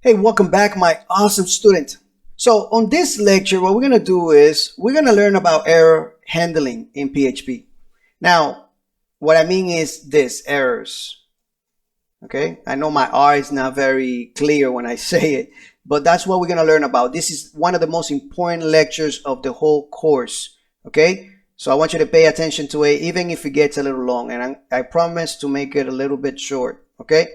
Hey, welcome back, my awesome student. So on this lecture, what we're going to do is we're going to learn about error handling in PHP. Now, what I mean is this, errors. Okay, I know my R is not very clear when I say it, but that's what we're going to learn about. This is one of the most important lectures of the whole course. Okay, so I want you to pay attention to it, even if it gets a little long, and I promise to make it a little bit short. Okay.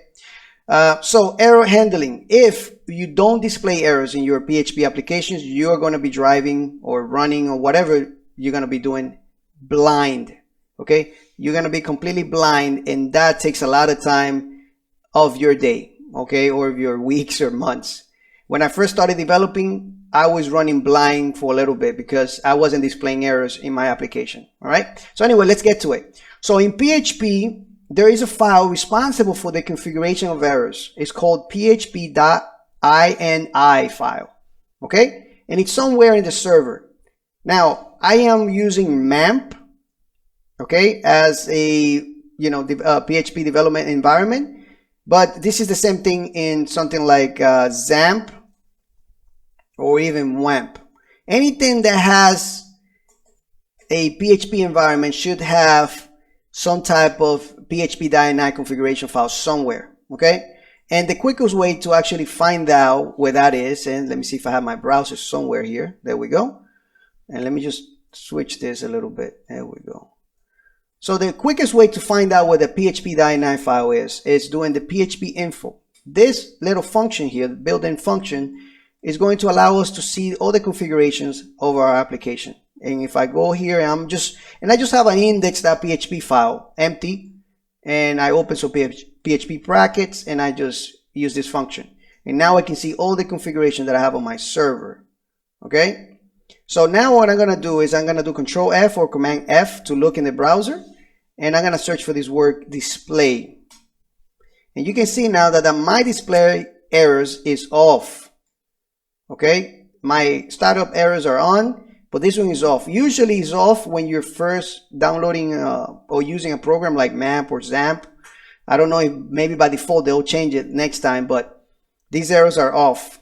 So error handling. If you don't display errors in your PHP applications, you're going to be driving or running or whatever you're going to be doing blind. Okay, you're going to be completely blind, and that takes a lot of time of your day, okay, or of your weeks or months. When I first started developing, I was running blind for a little bit because I wasn't displaying errors in my application. All right, so anyway, let's get to it. So in PHP, there is a file responsible for the configuration of errors. It's called php.ini file. Okay, and it's somewhere in the server. Now I am using MAMP, okay, as a PHP development environment, but this is the same thing in something like XAMPP or even WAMP. Anything that has a PHP environment should have some type of php.ini configuration file somewhere, okay? And the quickest way to actually find out where that is, and let me see if I have my browser somewhere here. There we go. And let me just switch this a little bit. There we go. So the quickest way to find out where the php.ini file is doing the php info. This little function here, the built-in function, is going to allow us to see all the configurations of our application. And if I go here, I just have an index.php file empty, and I open some PHP brackets, and I just use this function. And now I can see all the configuration that I have on my server. Okay. So now what I'm going to do is I'm going to do Control F or Command F to look in the browser, and I'm going to search for this word display. And you can see now that my display errors is off. Okay. My startup errors are on, but this one is off. Usually it's off when you're first downloading or using a program like MAMP or XAMPP. I don't know if maybe by default they'll change it next time, but these errors are off,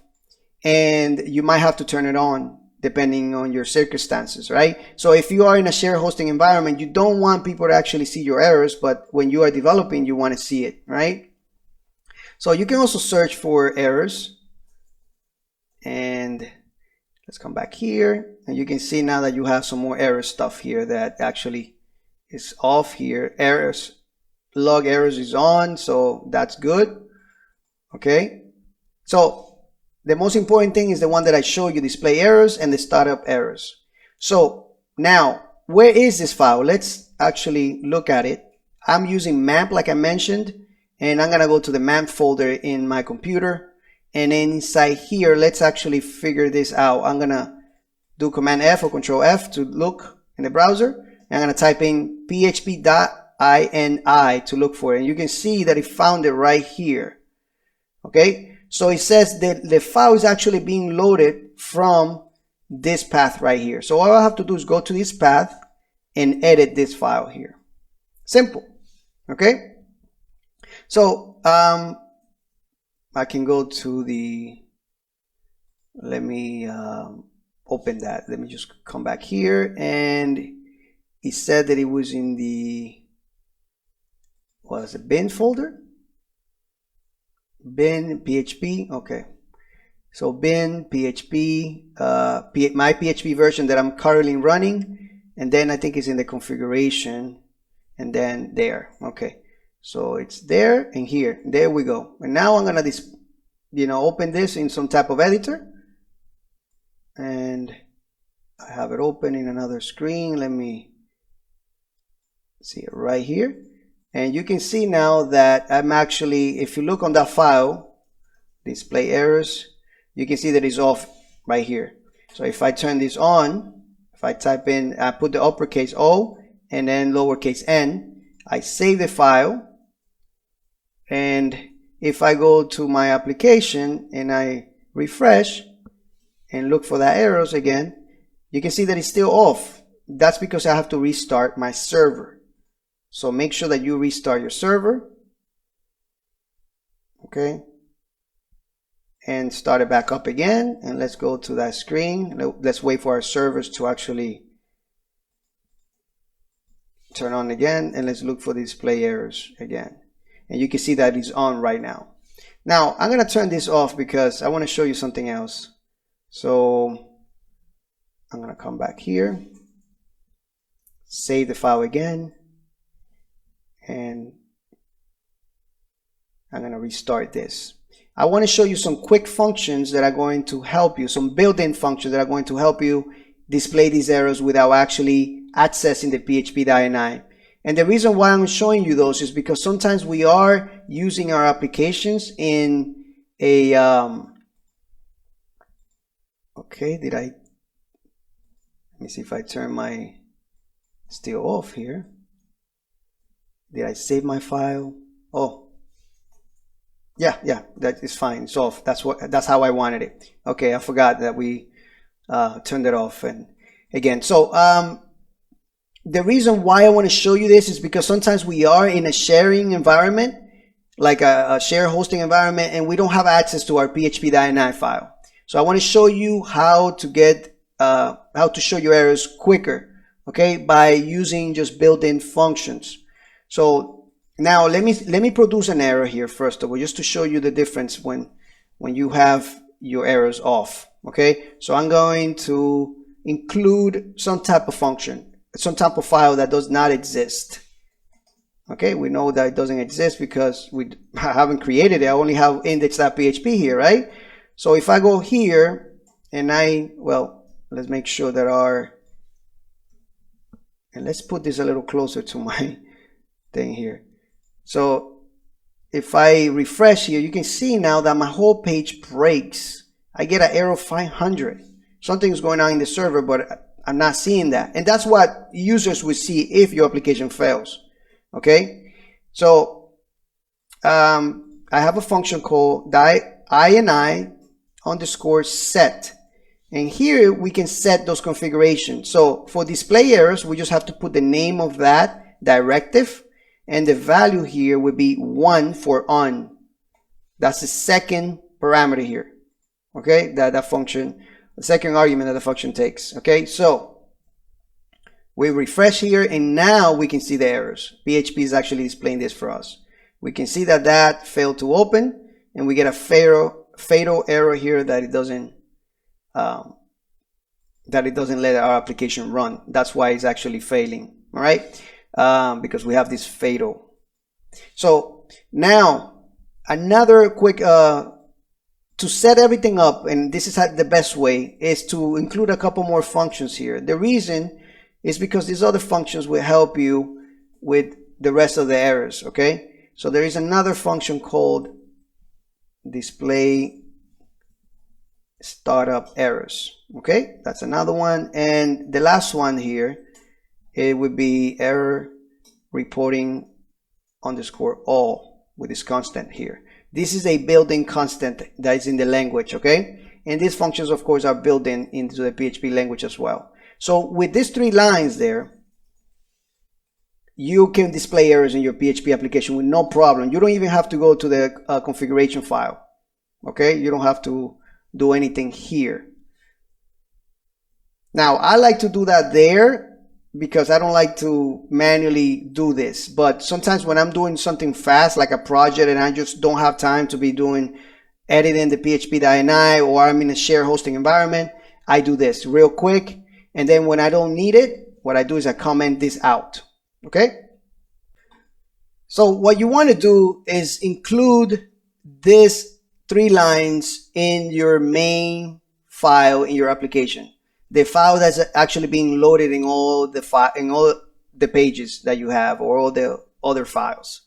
and you might have to turn it on depending on your circumstances, right? So if you are in a shared hosting environment, you don't want people to actually see your errors, but when you are developing, you want to see it, right? So you can also search for errors, and let's come back here, and you can see now that you have some more error stuff here that actually is off here. Errors, log errors is on, so that's good. Okay, so the most important thing is the one that I showed you, display errors and the startup errors. So now, where is this file? Let's actually look at it. I'm using MAMP like I mentioned, and I'm gonna go to the MAMP folder in my computer. And then inside here, let's actually figure this out. I'm gonna do Command F or Control F to look in the browser. And I'm gonna type in php.ini to look for it. And you can see that it found it right here. Okay, so it says that the file is actually being loaded from this path right here. So all I have to do is go to this path and edit this file here. Simple. Okay, so I can go to the, let me open that. Let me just come back here, and it said that it was in the, what was it, bin folder? Bin PHP, okay. So bin PHP, my PHP version that I'm currently running, and then I think it's in the configuration, and then there, okay. So it's there and here. There we go. And now I'm gonna open this in some type of editor, and I have it open in another screen. Let me see it right here, and you can see now that I'm actually, if you look on that file, display errors, you can see that it's off right here. So if I turn this on, if I type in, I put the uppercase O and then lowercase n, I save the file. And if I go to my application and I refresh and look for the errors again, you can see that it's still off. That's because I have to restart my server. So make sure that you restart your server. Okay. and start it back up again. And let's go to that screen. Let's wait for our servers to actually turn on again, and let's look for display errors again. And you can see that it's on right now. Now I'm going to turn this off because I want to show you something else. So I'm going to come back here, save the file again, and I'm going to restart this. I want to show you some quick functions that are going to help you, some built-in functions that are going to help you display these errors without actually accessing the PHP.ini. And the reason why I'm showing you those is because sometimes we are using our applications in a okay, let me see if I turn my still off here. Did I save my file? Oh, yeah, that is fine. It's off. That's how I wanted it. Okay, I forgot that we turned it off. And again, so the reason why I want to show you this is because sometimes we are in a sharing environment, like a share hosting environment, and we don't have access to our PHP.ini file. So I want to show you how to get how to show your errors quicker, okay, by using just built-in functions. So now let me produce an error here first of all, just to show you the difference when you have your errors off. Okay, so I'm going to include some type of function, some type of file that does not exist. Okay, we know that it doesn't exist because I haven't created it. I only have index.php here, right? So if I go here and let's make sure that and let's put this a little closer to my thing here. So if I refresh here, you can see now that my whole page breaks. I get an error 500. Something's going on in the server, but I'm not seeing that. And that's what users will see if your application fails. Okay, so I have a function called ini_set, and here we can set those configurations. So for display errors, we just have to put the name of that directive, and the value here would be 1 for on. That's the second parameter here. Okay, that function, the second argument that the function takes. Okay, so we refresh here, and now we can see the errors. PHP is actually displaying this for us. We can see that failed to open, and we get a fatal error here that it doesn't let our application run. That's why it's actually failing. All right, because we have this fatal. So now another quick to set everything up, and this is the best way, is to include a couple more functions here. The reason is because these other functions will help you with the rest of the errors. Okay, so there is another function called display startup errors. Okay, that's another one. And the last one here, it would be error reporting _all with this constant here. This is a built-in constant that is in the language. Okay, and these functions of course are built into the PHP language as well. So with these 3 lines there, you can display errors in your PHP application with no problem. You don't even have to go to the configuration file. Okay, you don't have to do anything here. Now I like to do that there because I don't like to manually do this, but sometimes when I'm doing something fast like a project and I just don't have time to be editing the PHP.ini, or I'm in a share hosting environment, I do this real quick, and then when I don't need it, what I do is I comment this out. Okay, so what you want to do is include this 3 lines in your main file in your application, the file that's actually being loaded in all the pages that you have, or all the other files.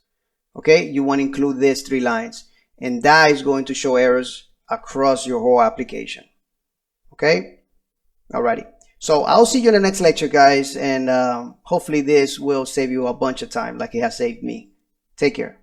Okay, you want to include these 3 lines, and that is going to show errors across your whole application. Okay, alrighty. So I'll see you in the next lecture, guys, and hopefully this will save you a bunch of time like it has saved me. Take care.